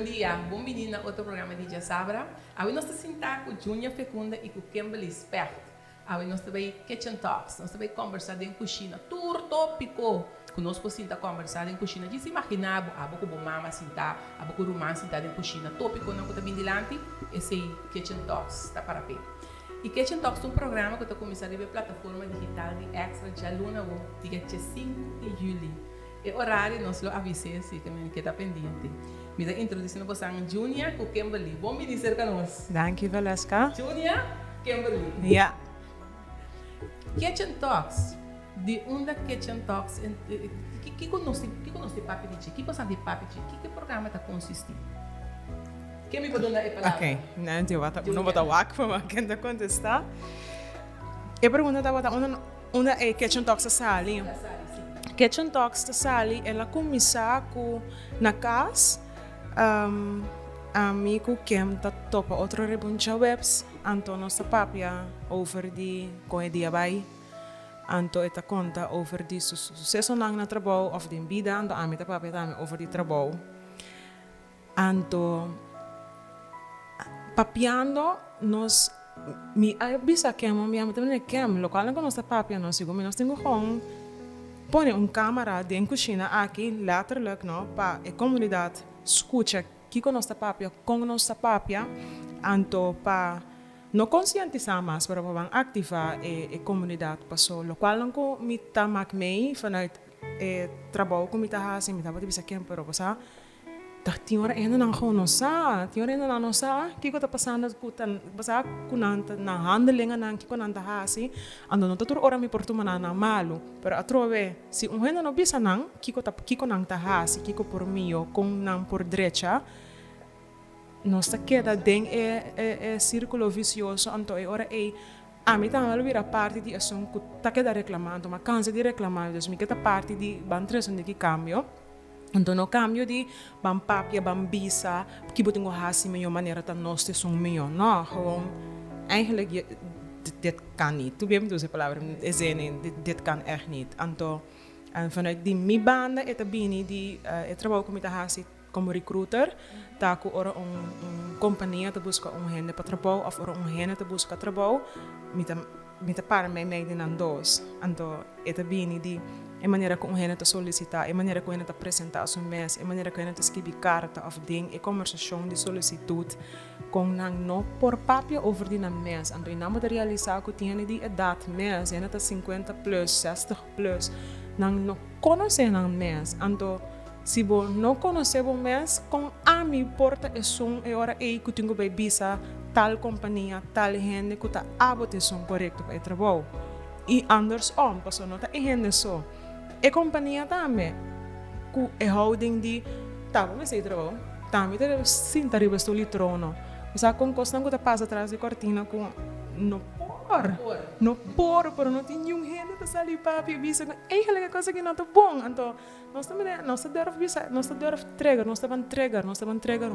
Bom dia, bom menina, outro programa de Dia Sabra. Aí nós estamos sentados com Júnia Fecunda e com Kimberly Spert. Aí nós estamos aí Kitchen Talks, nós estamos aí conversando em cozinha, tudo tópico. Conosco sinta conversar em cozinha, de se imaginar, a boca bom mama sentar, a boca romã sentar em cozinha, tópico não que está bem delante, esse aí Kitchen Talks está para pé. E Kitchen Talks é um programa que está começando a ver plataforma digital de Extra de aluna, dia 5 de julho. E horário nós lo avisei, assim, que está pendente. Me está introduzindo você a Júnia com Kimberly. Bom ministério conosco. Dank je, Valeska. Júnia, Kimberly. Ja. Kitchen Talks. De onda Kitchen Talks. Que conosco papi de que você de papi de que programa está consistindo? Quem me pode dar a palavra? Ok, não vou dar wak para mas quem está contestar. Eu pergunto da onde é Kitchen Talks a sali. Kitchen Talks a sali, ela começa com na casa. Amigo Kem tá topa outro rebuncha webs, anto nossa papia over die coedia bij. Anto eta conta over die sucesso nang na trabalho of den vida anto amita papia tame over die trabalho. Anto papiando nos mi bisa Kem mi amita ne Kem local com nossa papia nós sigo nós tenho gewoon pone câmera dentro da cozinha aqui letterlijk no pa a comunidade escuta que com nossa papia anto pa no conscientizar mais para poder ativar a comunidade passou lo qual não com me tá macmei vanuit trabalho com me tá assim me tá para bisa quem para passar tá tinha hora ainda não conhece tinha hora ainda não conhece que está passando com passar com na handelinga não que com anda assim ando não tudo hora me porto mana malu pero atrove se ainda não bisa não que com não tá assim que por mim com não por direita nós queda dentro é círculo vicioso então é hora a mim também vira parte de ação que tá queda reclamando mas cansa de reclamar então me queda parte de bantresa de que cambio então no cambio de bam papia bam bisa que botem o hasi melhor maneira tá nós te som melhor não gewoon eigenlijk dit kan niet tu bem dus a palavra é zene dit kan echt niet então vanuit die mi banda eta bini di trabalho com mita hasi como recruiter tá com ora companhia te busca gente para trabalho ou ora gente te busca trabalho mita para mij meiden aan dos então eta bini di a maneira como gente te solicitar a maneira como gente te apresentar seu mês a maneira como gente te escrever carta of ding a conversação de solicitude com não por papel over die na mês então não pode realizar que tinha de idade mês gente tá 50 plus 60 plus não conhece na mês então se você não conhece o mês com a minha porta é som é hora aí que tenho que bisa tal companhia tal gente que tá abote som correto para o trabalho e andersom passou não tá gente só a companhia também com a holding de tá vamos sei trabalho também tá sinta riba sto litrono você com costa que tá passa atrás de cortina com no por pero não tem nenhum gente que sali papi bisa eigenlijk a coisa que não tá bom então nós também nós deve bisa nós deve entregar nós estamos entregar nós estamos entregar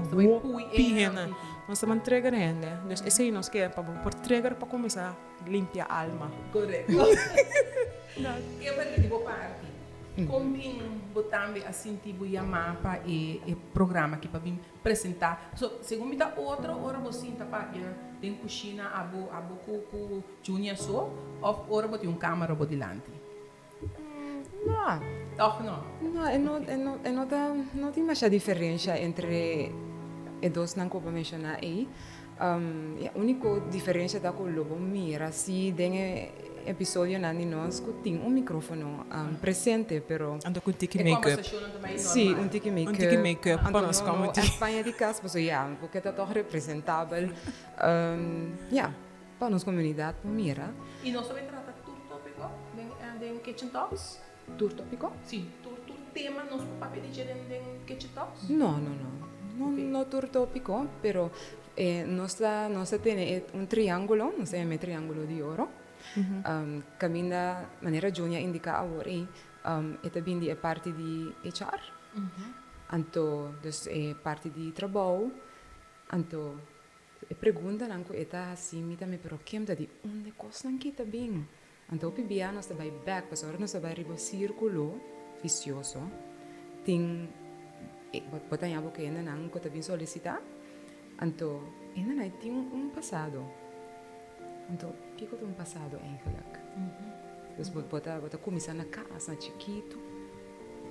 gente então esse aí nós quer para por entregar para começar limpar a alma correto eu vou digo parte como botambe assim tipo mapa e programa que para vir apresentar segundo me dá outra hora você tá para tem cozinha abo com junior só ou hora botar câmera por delante não doch não não tem muita diferença entre os dois não como mencionar aí a única diferença da com o lobo mira se tem episódio nani nós que tem microfone presente pero ando com tiki make-up sim tiki make-up para nós como a Espanha de casa pues porque tá todo representável para nossa comunidade mira e nós também trata tudo tópico em Kitchen Talks tudo tópico sim tudo tema nós papel de em Kitchen Talks não tudo tópico pero nossa tem triângulo nós temos triângulo de ouro caminha maneira Júnia indica agora é bindi é parte de HR então dus é parte de trabalho então a pergunta não é assim me também pero que me de onde coisa não kita bem então o PBA nós vai back para nós vai riba círculo vicioso tem Bota ya porque ainda não que também solicitar. Então, ainda não tem um passado. Então, o que é um passado eigenlijk? Então, bota começar na casa, na chiquito.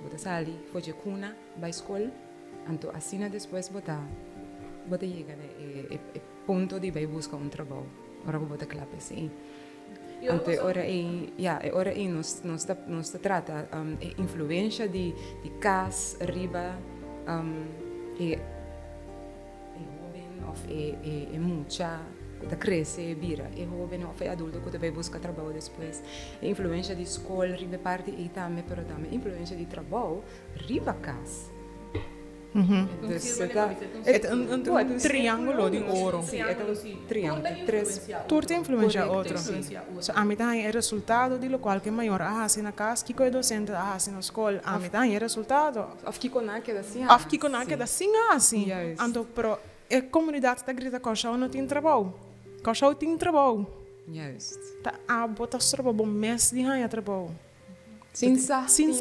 Bota sair, fazer cuna, vai escola. Então, assim depois bota chega no ponto de vai buscar um trabalho. Ora bota claro assim. Ante ora nos trata influência de casa arriba e jovem ou mucha que cresce vira e jovem ou adulto que vai buscar trabalho depois influência de escola arriba parte e também pero também influência de trabalho arriba casa. É um triângulo de ouro. Triângulo, três. Tudo influencia outro. So, a mitad é resultado de lo qual que maior assim na casa, que é docente assim na escola, a mitad é resultado. Of que conake assim. Of que conake assim assim. Então, pero a comunidade está grita que o não tem trabalho. Que o tem trabalho. Juist. Tá a botar trabalho bom mês de ganhar trabalho. Sinsa. Sim.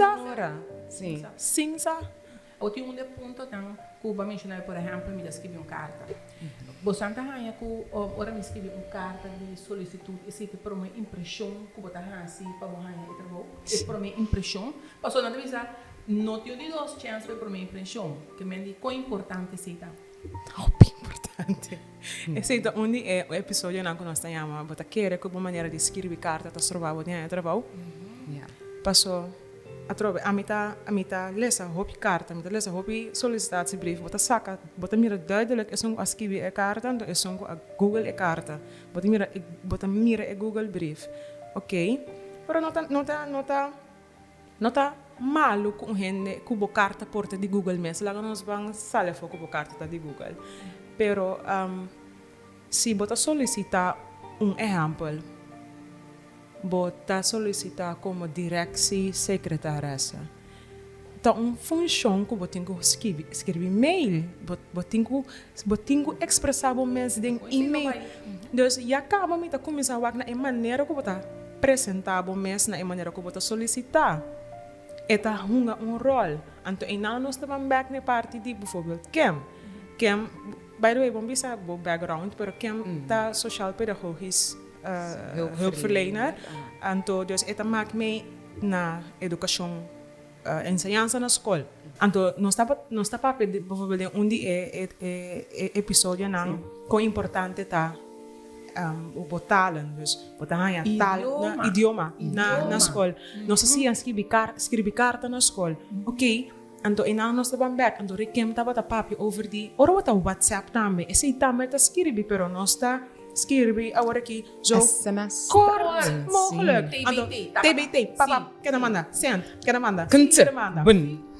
Eu tenho um ponto então, Cuba mencionou, por exemplo, me escrevi uma carta. Você está ganha que ora me escrevi uma carta de solicitude, esse que por uma impressão que você está assim para ganhar o trabalho, é por uma impressão. Passou na televisão, não tenho de duas chances para uma impressão, que me diz quão importante é isso. Importante. Esse é onde é o episódio na que nós estamos, você quer que uma maneira de escrever carta para trabalho, ganhar trabalho. Passou a mitad lesa hopi carta, a mitad lesa hopi solicitatie bota saca, bota mira duidelijk is een escrever e carta, dan is een Google e carta, bota mira e Google brief, ok? Pero nota malo com gente cubo carta porta di Google mes, lá nós vamos sale fo cubo carta di Google, pero se bota solicitar exemplo bota solicitar como direção secretaressa. Então, uma função que você tem que escrever e-mail, você tem que expressar o mesmo em e-mail. Então, já acaba de começar a na maneira que você apresentar o mesmo, na maneira que você solicitar. Eta hunga um rol. Então, e não nós estamos back na parte de, por exemplo, Kem, by the way, vamos ver o background, pero Kem está social pedagogisch hulpverlener. Então, dus esta maakt mee na educação, enseñanza na escola. Então, não está para bijvoorbeeld onde episódio não quão importante tá o talen, dus botar aí tal idioma na escola. Nós assim escrever carta na escola, ok? Então, e nós estamos back, então requem tava papi over die, ora wat WhatsApp também, esse também tá escrever, pero nós está escrever agora aqui zo kort mogelijk. TBT, papa, quer mandar, send, quer mandar, quer mandar.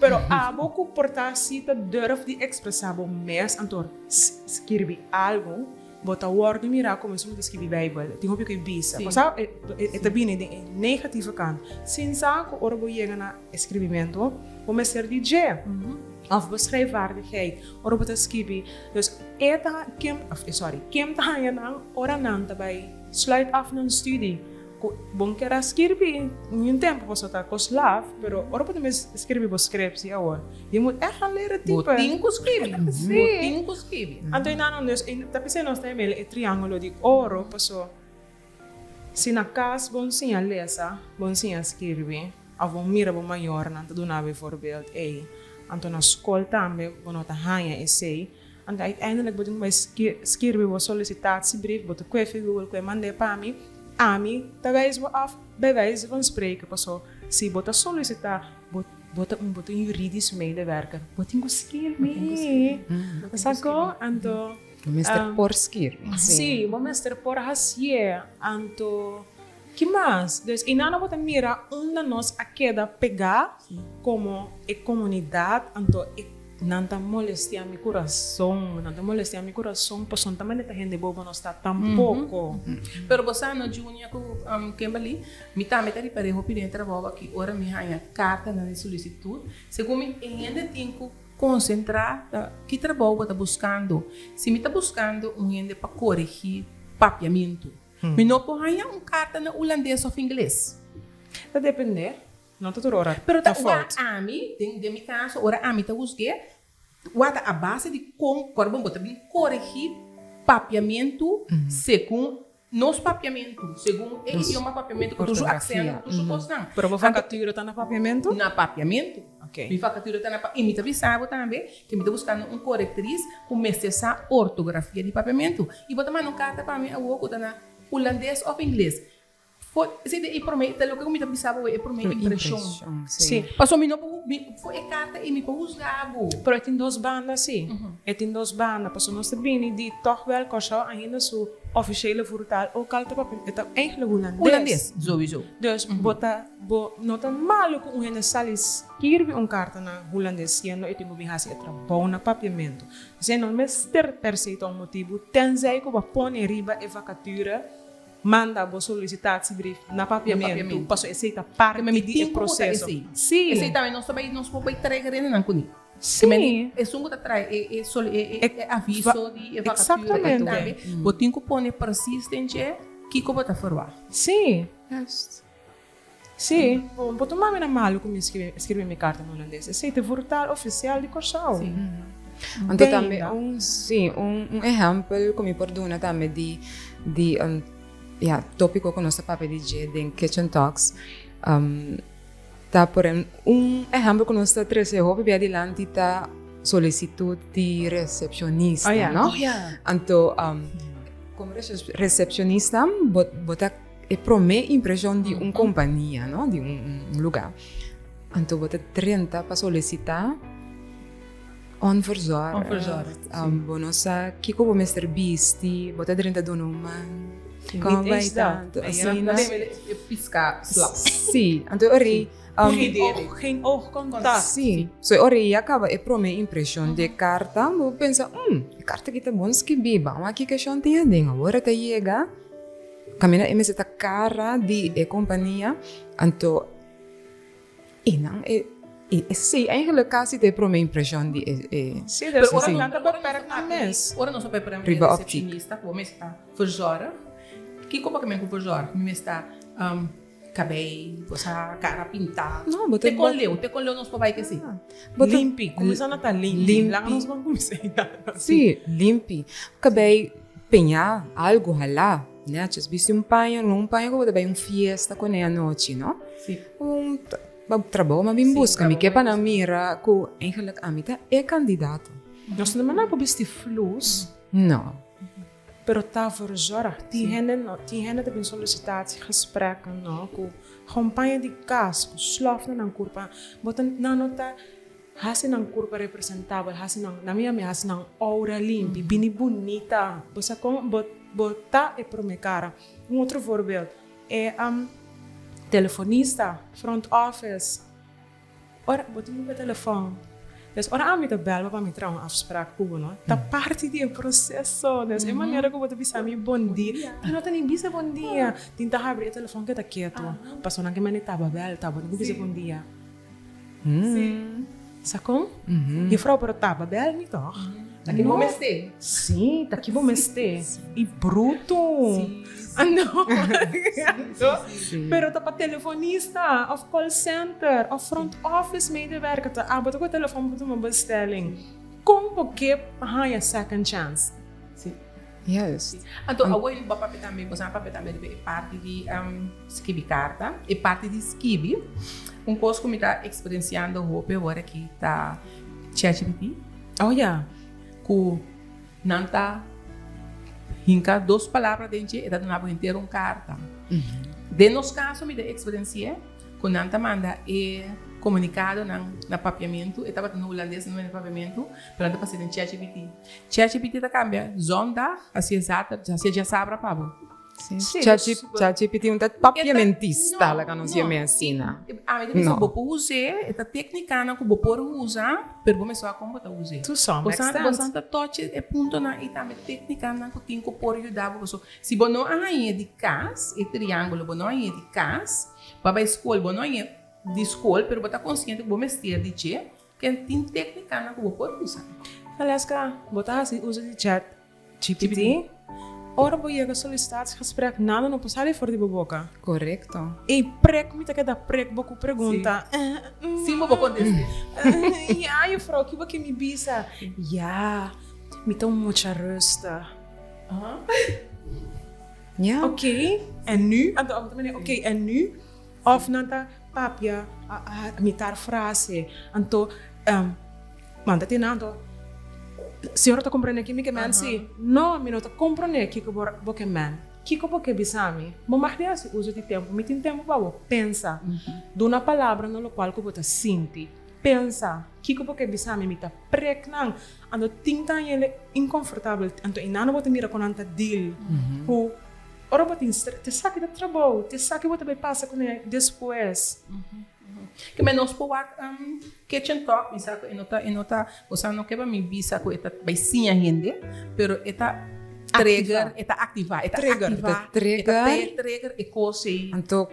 Pero a boku portar cita durf de expressar bom mes, então escrever algo, bota word mira como se escrever Bijbel. Tem hoop que bisa. Passa é bem de negativa kant. Sinsa ko ora bo chega na escrevimento, vamos ser DJ. Of beschrijfvaardigheid, ora bota escrever. Dus Kim tahanha nang ora nang tabay sluit af ng studie. Bom que era escrever, em tempo você tá com slav, pero ora bota mes escrever bo scriptie agora. Je moet echt gaan leren typen. Botinho escreve. Então não dus tapi se nós temos o triângulo de ouro, passou. Se na casa bom sim a lesa, bom sim a escrever, avon mira bo maior não tá dando bijvoorbeeld Então na escola também, quando tá hanha essay, então uiteindelijk moet ik bij schrijven wat sollicitatiebrief, wat de kwijfiguur kwijt mandei para mim, tá wijs we af bij wijze van spreken, paso, se bota solicitar, bota juridisch medewerker, bota schrijven, saco, então, Mr. por schrijven. Sim, o Mr. por hacer, então que mais? Dus, e não bota mira onde nós a queda pegar como a comunidade, então não tá molestia meu coração, por son também tá gente boba não está tampouco. Pero você não Júnior com Kimberly, me tá metendo para eu pedir trabalho aqui, ora me ganha carta na solicitude, segundo me ainda tenho que concentrar que trabalho eu tá buscando. Se me tá buscando ainda para corrigir papiamento. Me não pode ganhar carta na holandês ou inglês. Vai depender. Não tá tudo hora. Pero tá ora a mim, de meu caso, ora a mim tá busque Wata a base de como corban bota bem corrigir papiamento segundo nos papiamento, segundo é uma papiamento com tudo accento, tudo postando. Pero vou vacatura está na papiamento? Na papiamento. Ok. Mi vacatura está na e me avisava também que me está buscando um corretriz com essa ortografia de papiamento. E bota mais no carta para mim a o tá na holandês ou inglês. Foi, e por mim, tá louco que me avisava é por mim impressão. Sim. Passou me não foi carta e me juzgava. Pero tem duas bandas, sim. Tem duas bandas. Passou nós também de toch wel kost ainda zo officiële voertaal ook al te papier. Het is eigenlijk Holandês, sowieso. Dus nota maluco um salis kirby carta na holandês sendo iti mo bihasi e trabalho na papiamento. Ze não mester per se um motivo tenzij ko ba pone riba e vacatura manda bo solicitatibrief na papiamento. Passo aceita parte do processo. Sim. Esse também nós também nós vamos entregar ele não cuni. Sim. É sungo tá trai é aviso de vacatura também. Botin que pone persistente que como tá forward. Sim. Sim. Vou tomar minha malu como escrever minha carta no holandês. Esse é o voertaal oficial de Corsau. Sim. Então também exemplo como por dona também de tópico com nossa papel de Kitchen Talks. Tá por exemplo com nossa trece roupa bem adiante tá solicitud de recepcionista, não? Então como recepcionista bota é promete impressão de companhia, não? De lugar. Então bota 30 para solicitar onverzorgd. Bonosa kiko bo Mr. Beastie bota 30 donuman. Como vai tanto? Assim, piscar. Sim, então ori geen oogcontact. Sim. So ori acaba e prome impressão de carta, mo pensa, carta kita bons que biba, mas aqui que chão tinha ding, agora tá chega. Camina e meseta cara de companhia, então inang sim, eigenlijk quasi de prome impressão de sim, dus ora não tá beperkt na mens. Ora não só para recepcionista, como está verzorg. Que como que me com verzorg? Me está cabelo, a cara pintada. Não, bote com leu nos papai que sim. Limpi, começando a tá limpi. Lá nós vamos começar. Sim, limpi. Cabelo penhar algo halá. Né? Just viste panho que vai fiesta com a noite, não? Sim. Trabalho, mas bem busca, me quepa na mira que eigenlijk amita é candidato. Nós não mandamos viste flus. Não. Pero tá verzorgd. Die henden hebben sollicitatiegesprekken, no? Com companhia de casa, com slof na curva. Botan na nota hasi nang curva representável, hasi nang na minha hasi nang aura limpa, bem bonita. Você com botar é pro minha cara. Outro voorbeeld é telefonista, front office. Ora, botem no telefone. Dus ora aan met de bel, waarvan ik trouwens afspraak koe, no? Dat parte die processo. Dus een manier que você bisa mi bom dia. Não tem nem bisa bom dia. Tinta abre o telefone que tá quieto. Passou na que mane tava bel, tava nem bisa bom dia. Sim. Sacou? E frau para tava bel niet toch? Aqui bom este. Sim, tá aqui bom este. E bruto. Não. Pero tá para telefonista, of call center, of front office medewerker, tá abot ko telefoon para uma bestelling. Como que há second chance? Sim. Yes. Então, a woi ba papel também, você papel também é parte de skibi carta, é parte de skibi. Coisa que me tá experienciando roupa agora aqui tá ChatGPT. Oh yeah. Que não tá hinca duas palavras dentro e tá dando inteiro carta. De nos caso me da experiência, que não tá manda comunicado na papiamento, estava no holandês no papiamento, para não passar em ChatGPT. ChatGPT tá cambia zonda, assim exata, assim já sabe para ChatGPT um papiamentista, lá que não se me ensina. A minha pessoa vou usar, esta técnica não que vou por usar, pero vou começar a como tá usar. Tu só, mas tá touch é ponto na e também técnica não que tem que por ajudar você. Se você não é de casa, é triângulo, você não é de casa, para escola, você não é de escola, pero você tá consciente que vou mexer de che, que tem técnica não que vou por usar. Aliás, você usa de ChatGPT. ora vou chegar solicitatiesgesprek, nada não passar fora de boca. Correcto. E prek, me que da prek, boku pergunta. Sim, vou contestar. Ja, juffrouw, que me bisa. Ja, me tão muita rusta. Ja. Oké, en nu? Oké, en nu? Of nanta papia, mitar frase. Anto, manda te nanto. Senhora tá comprando aqui, me que man si. No, me não tá comprando aqui que boque man. Kiko porque bisami, mo magdias uso de tempo, me tem tempo para pensa. Do uma palavra no qual que você sente. Pensa, kiko porque bisami me tá preknang, ando tinta ele inconfortável, ando inano você mira com anta deal. Ho, ora você te saque do trabalho, te saque você vai passar com ele depois. Que menos por kitchen talk, me saco, enota, você não quer me bisa com eta vai sim ainda, pero eta trigger, eta activar, eta trigger e coisa. Então,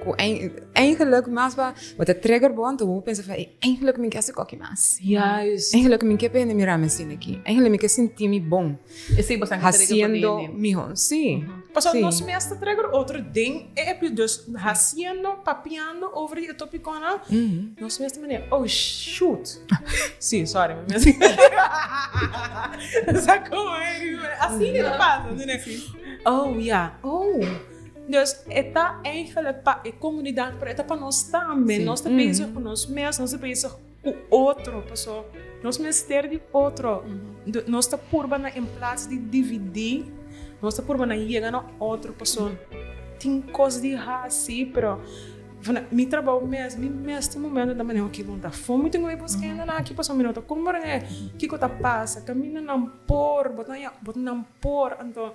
eigenlijk, mas wat de trigger bond, hoe pensa van, eigenlijk me quer se coque mais. Juist. Eigenlijk me quer pena mirar me sin aqui. Eigenlijk me quer sentir me bom. Esse você Haciendo mijo, sí. Pas nós mestre trigger outro ding, dus haciendo, papiando over die topicona. Nós mestre meneer, oh shoot. Sim, sorry, mas sacou assim que passa, né? Oh ja, oh. Dus eta eigenlijk pa a comunidade para eta para nós também, nós estamos bezig com nós mesmos, nós estamos bezig com outro pessoa, nós mesmos ter de outro, nós estamos por na em plaats de dividir, nós estamos por na chegar na outra pessoa, tem coisas de assim, pero mi trabalho mesmo, neste momento da maneira que não tá fome, tenho que buscar na aqui passou minuto, como é que coisa passa, caminha não por, botar não por, então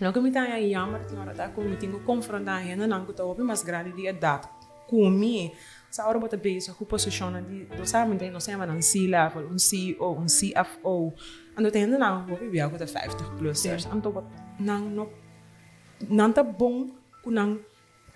logo me tá aí jammer que hora tá com me tenho confrontar ainda não que tá ouvindo mais grande de idade comigo essa hora bota base a posição de do sabe não sei mas não C-level um CEO um CFO ando tendo não vou viver com 50 plus então não tá bom com não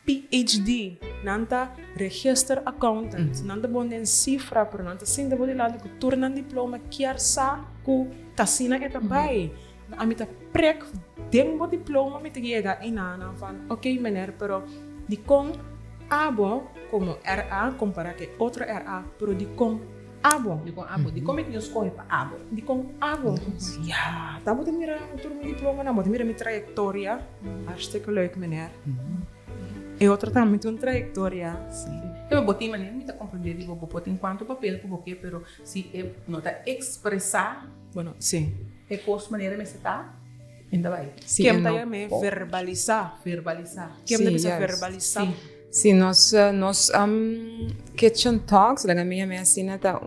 PhD não tá register accountant não tá bom em cifra por não tá sim da body lado que torna diploma que arsa com tassina eta bai a mim tá prek tem um diploma me chega em nana van ok meneer pero de com abo como RA comparar que outro RA pero de com abo de como é que eu escolho para abo de com abo ja tá moet mira turma diploma na moet mira minha trajetória hartstikke leuk meneer e outro também tem uma trajetória sim eu botei maneira me tá compreender vou botar enquanto papel que porque pero se eu não tá expressar bueno sim é coisa maneira me se tá ainda vai sim que tá me verbalizar que me bisa verbalizar sim nós kitchen talks lá na minha cena tá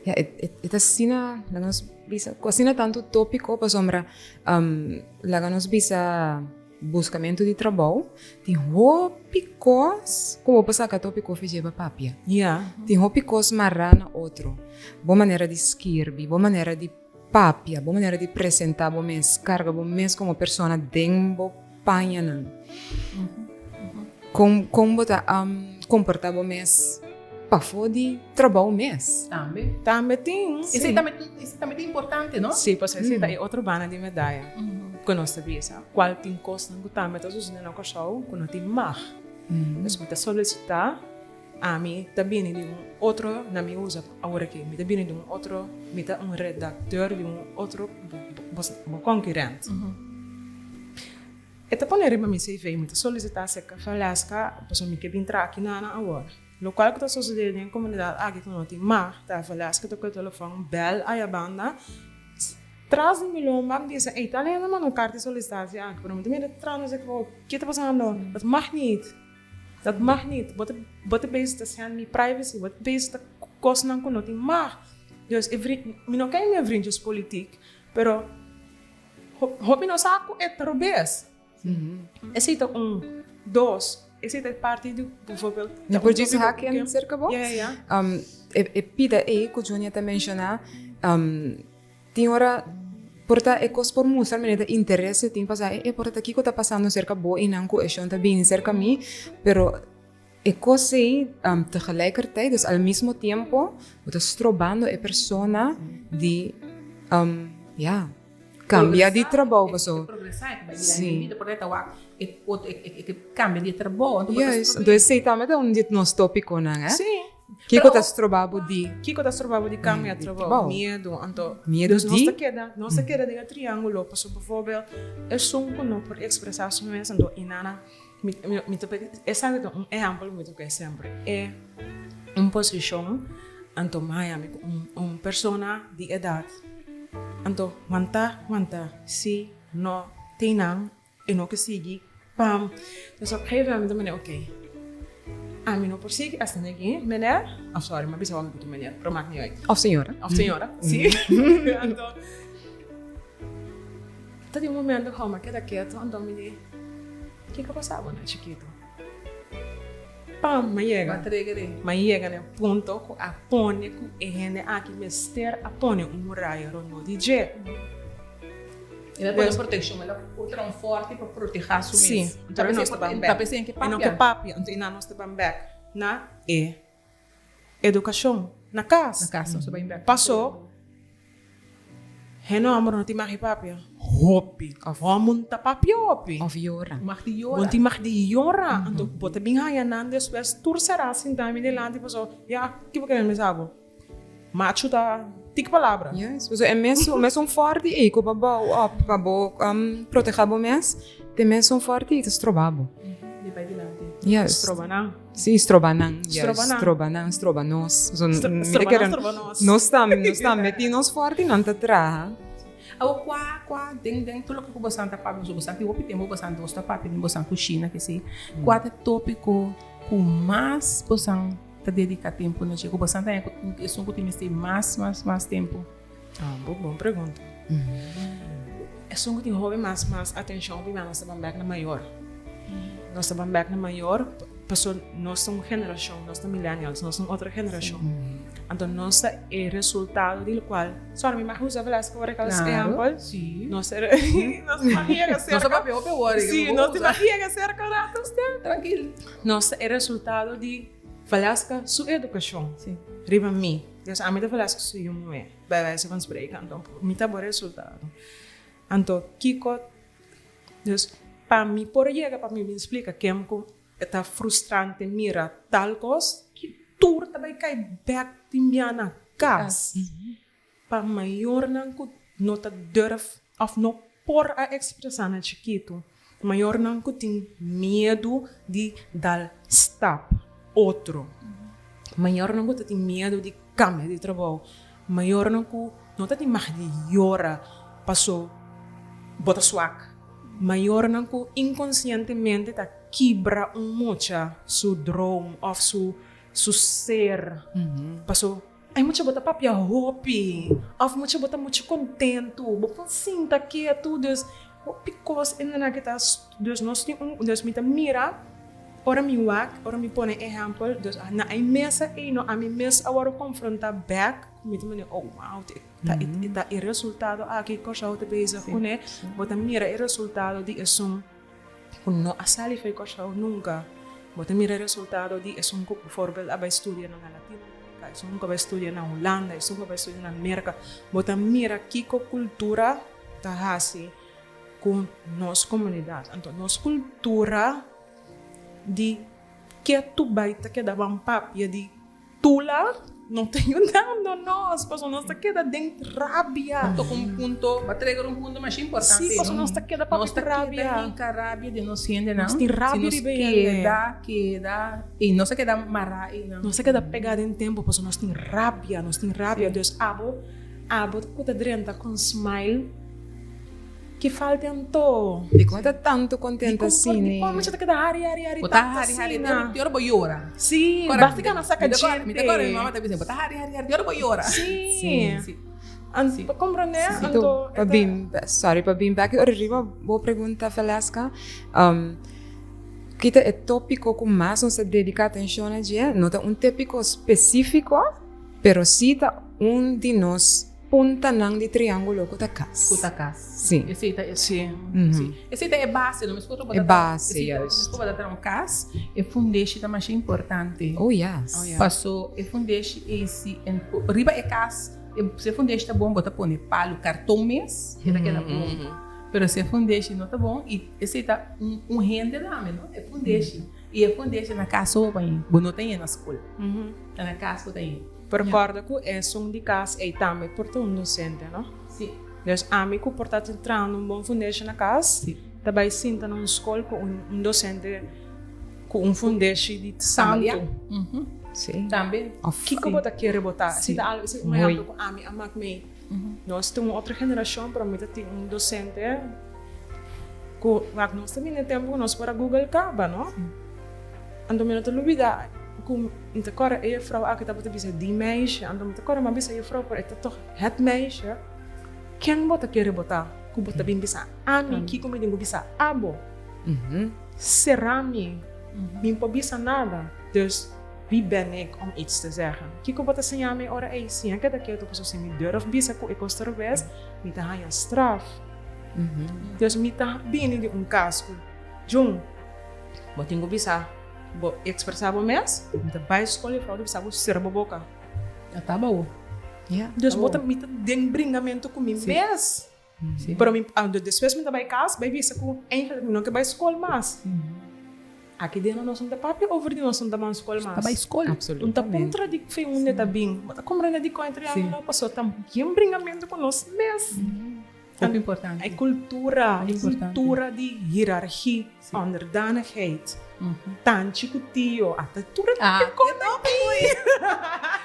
ja eta cena lá nós bisa cocina tanto tópico para sombra lá nós bisa buscamento de trabalho tem tópicos como passar que tópico fez para papia tem tópicos marana outro boa maneira de escrever boa maneira de papia, boa maneira de apresentar, boa mês, carga, boa mês como pessoa dentro panha não. Como botar comportar boa mês para fora de trabalho mês. Também tem. Isso também é importante, não? Sim, pois esse é outro bana de medalha. Quando nós sabemos qual tem costa não tá, mas todos não cachorro, quando tem mar. Então você solicitar a mim também de outro na minha usa agora que me também de outro me tá redator de outro concorrente eta poner para mim CV me solicitar se que falasca para me que entrar aqui na agora local que tá sucedendo em comunidade aqui que não tem mas tá falasca tô com o telefone bel a banda traz um milhão mas diz italiano mas não carta solicitação aqui para mim também traz o que tá passando das magnet dat mag niet. Wat bezig te zijn met privacy, wat bezig te kosten aan niet mag. Dus ik não ken mijn vriendjes politiek, pero hoop je nou zaken het robes. Er zit ook dos. Er zit een partij die bijvoorbeeld. Je pode dizer hacken cerca bom? Ja. E pida que o Júnior te menciona, tem hora porta é coisa por mostrar menina interesse tem passar porta aqui que está passando cerca boa e não com isso está bem cerca mim pero é coisa tegelijkertijd dus al mesmo tempo você está trobando a pessoa de cambia de trabalho, so progressar, vai sim. vida por esta cambia de trabalho, então yes, então sei também um dito nos tópico, não é? Sim. Que que tá trabalho de que tá trabalho de cambia de trabalho, medo, então medo de nossa queda de triângulo, por exemplo, é som não por expressar sua mensagem, então inana essa é um exemplo muito que sempre é uma posição, então Miami persona de idade, então manta se não tem não e não que sigue pam, então gegeven moment oké. A mim não persigue assim aqui, meneer, sorry, mas bisa wag itu meneer, pero maakt niet uit. Of senhora, sim. Então, tadi um momento que eu queda quieto, então me diz, o que passava, né, chiquito? Pam, mas chega né, ponto que a pone que é gente aqui mister a pone muralha no DJ. Ela põe proteção, ela põe forte para proteger a sua sim, mesa. então nós estamos bem. E não que papi, então nós estamos bem na educação, na casa. Na casa, nós estamos bem. Passou, não não te marri papi, hopi, monta papi hopi. of jora. Mag die jora, então bota bem aí antes, mas tur será assim também de lá, tipo só, já que você quer me sabe, macho tá tic palavra. Yes, so é mesmo forte e que para proteger o mês, tem mesmo forte e te trobabo. De vai de lá. Yes. Strobanang. Sim, strobanang. Strobanang. Strobanos. Strobanos. Nós estamos metidos forte não te traha. Ao qua dentro tudo que você está para nós você tem opinião você não está para tem você cozinha que se quatro tópico com mais você tá dedicar tempo no chego você tem isso que tem que mais tempo. Bom pergunta. É só que tem hobby mais atenção para nós estamos back na maior. Nós estamos back na maior, passou nossa geração, nossa millennials, nossa outra geração. Então nossa é resultado do qual, só me mais usa velas que agora que exemplo. Sim. Nossa barriga cerca. Nossa papel pior. Sim, nossa barriga cerca lá, tranquilo. Nossa é resultado de Velasca sua educação. Sim. Riba mim. Dus a mim da Velasca sua não é. Bij wijze van spreken, então me tá bom resultado. Então Kiko, dus para mim por chega para mim me explica que é frustrante mira tal coisa que tudo também cai back de minha na casa. Para maior não tá durf of não por a expressar na chiquito. Maior não tem medo de dar stop outro. Maior não tem medo de cambiar de trabalho. Maior não tem mais de llora passou bota suac. Maior não inconscientemente tá quebra mucha su drone of su ser. Passou ai mucha bota papia hopi. Of mucha bota muito contento. Bota sinta que é tudo. Because ainda que tá dus nós tem dus me mira. Ora me wak, ora me põe exemplo, dus na ai mesa e no a mi mes agora confrontar back, me também oh wow, tá e resultado aqui coisa outra vez com né, bota mira e resultado de som, com no asali foi coisa nunca, bota mira resultado de som que por exemplo a estudar na Latinoamérica, som nunca vai estudar na Holanda, som nunca vai estudar na América, bota mira que cultura tá assim com nossa comunidade, então nossa cultura de que tu baita que dava papia de tula não tenho nada nós passou nossa queda dentro rabia tô com um ponto vai trazer ponto mais importante sim passou nossa queda papia rabia de não sente não tem rabia de queda e não se queda marra e não se queda pegada em tempo passou nós tem rabia Deus abo puta drenta com smile que falta tanto. De conta tanto contente assim, né? Como você tá queda hari bota hari eu vou llorar. Sim, basta que não saca gente. Me agora minha mamãe tá dizendo, bota hari eu vou llorar. Sim. Para compreender, então para bem back arriba, vou perguntar Velasca. Kita é tópico com mais não se dedica atenção a dia, não tem tópico específico, pero cita de nós punta nang de triângulo kutakas. Sim. Esse é base, não me escuta botar. É base, yes. Me escuta botar cas, é fundeixe da mais importante. Oh yes. Passou é fundeixe esse riba é cas, se fundeixe tá bom, bota pôr palo, cartão mês, que era bom. Pero se fundeixe não tá bom, e esse tá rende lá, não? É fundeixe. E é fundeixe na casa, não tem na escola. Na casa tem. Recorda que é de casa e também por um docente, não? Sim. Então, a mim que por estar entrando bom fundeixe na casa, Sim. também sinta numa escola com docente com fundeixe de santo. Sim. Também. O que eu vou querer botar? Se dá algo, se um exemplo com a minha mãe, nós temos outra geração para mim ter docente que nós também no tempo nós para Google acaba, não? Então me não te olvidar, como inte agora é vrouw aqui tá bota bisa die meisje, então me agora uma bisa é vrouw para toch het meisje. Quem bota querer botar? Que bota bem bisa ami, que como digo bisa abo. Serami, me pode bisa nada. Dus wie ben ik om iets te zeggen? Kijk wat ze aan mij ora is. Zie ik dat ik het zo me durf bisa ko ik was er best, me te gaan straf. Dus me te binnen die caso. Jong, wat ingo bisa? Bo expressava mes, de bij school je vrouw bisa bo serbo boca. Já tá bom. Yeah. Dus bota me te den bringamento com mim mes. Pero me ando después me vai casa, vai bisa ko eigenlijk não que vai school mas. Aqui dentro nós não papi over die nós não da escola mas. Tá escola. Não tá contradic foi um neta bem. Mas como rena de contra ela passou tam que bringamento com nós mes. Muito importante. A cultura de hierarquia, onderdanigheid. Tanti kutio, até tudo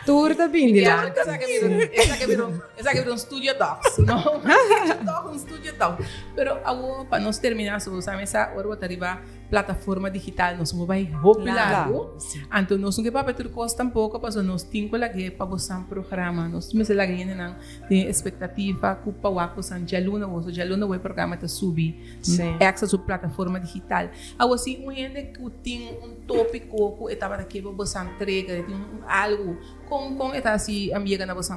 Tudo tá bem, Dylan. Essa que virou um studio docs, não? Um studio docs. Pero agora para nós terminar, se você essa hora vou arribar plataforma digital, nós vamos vai popular. Então nós não que para ter costa tampouco, para nós temos que para você programa, nós me se lá ganhando não tem expectativa que para o acusan já luna o programa tá subir, access a plataforma digital. Agora sim, gente que tem tópico que estava daqui para você entregar, tem algo com essa assim amiga na você.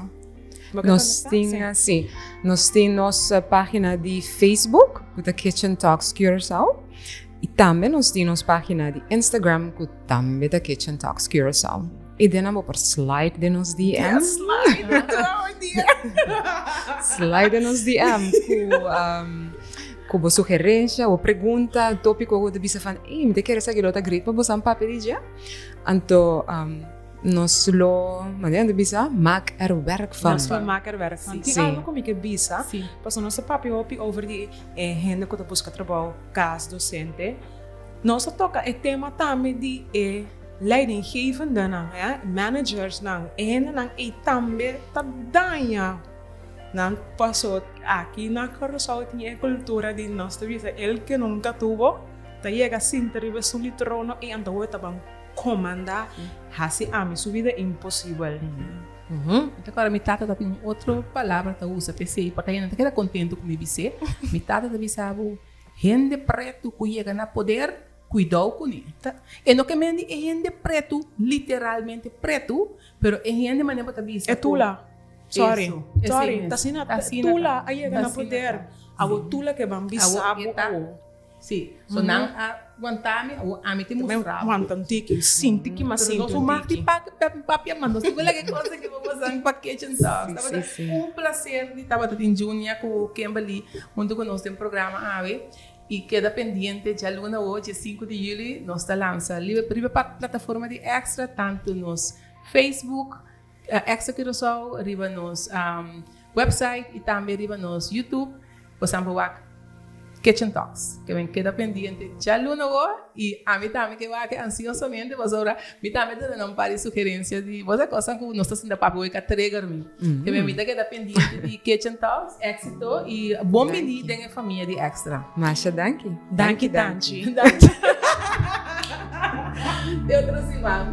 Nós temos nossa página de Facebook, que é Kitchen Talks Curaçao. E também nós temos nossa página de Instagram, que também é Kitchen Talks Curaçao. E daí nós vamos slide de nos DM. Slide de nos DM com sugerência ou pergunta, tópico que você fala, me quer saber outra grade para você papel já. Então, nós lo maneira de bisa maak er werk van. Nós maak er werk van. Sim. Algo como que bisa. Pas nossa papi over die gente que busca trabalho, cas docente. Nós toca o tema também de leidinggevende nang, managers nang, gente nang também tá danha. Nang passou aqui na Curaçao tinha a cultura de nós vida el que nunca tuvo, tá chega sin terrible su litrono e ando tabang comandar assim a minha vida é impossível. Então agora me tata tem outra palavra que usa PC para quem não está contente com me dizer, me tata da bisabo gente preto que chega na poder cuidado com ele. E não que me é gente preto literalmente preto, pero é gente maneira para dizer. É tula. Sorry. Tá sina tula aí chega na poder. A tula que vão bisabo. Sim, so não aguantame ou a mim te mostrar. Aguantam tiki, sim tiki mas sim tiki. Nós vamos papi mando, se qual é que coisa que vamos fazer para Kitchen Talks. Prazer de estar em junho com Kimberly, onde nós temos programa AVE e queda pendiente já luna hoje 5 de julho nós está lança livre plataforma de extra tanto nos Facebook Extra Curaçao, arriba nos website e também arriba nos YouTube, você pode Kitchen Talks, que me queda pendiente. Ya luego y a mí también que va que ansiosamente vos ahora, mí también te dan un par de sugerencias de vos de cosas que no estás haciendo para poder triggerme. Que me invita queda pendiente de Kitchen Talks, éxito y bom menino en familia de Extra. Masha, danke. Danke. De outro igual.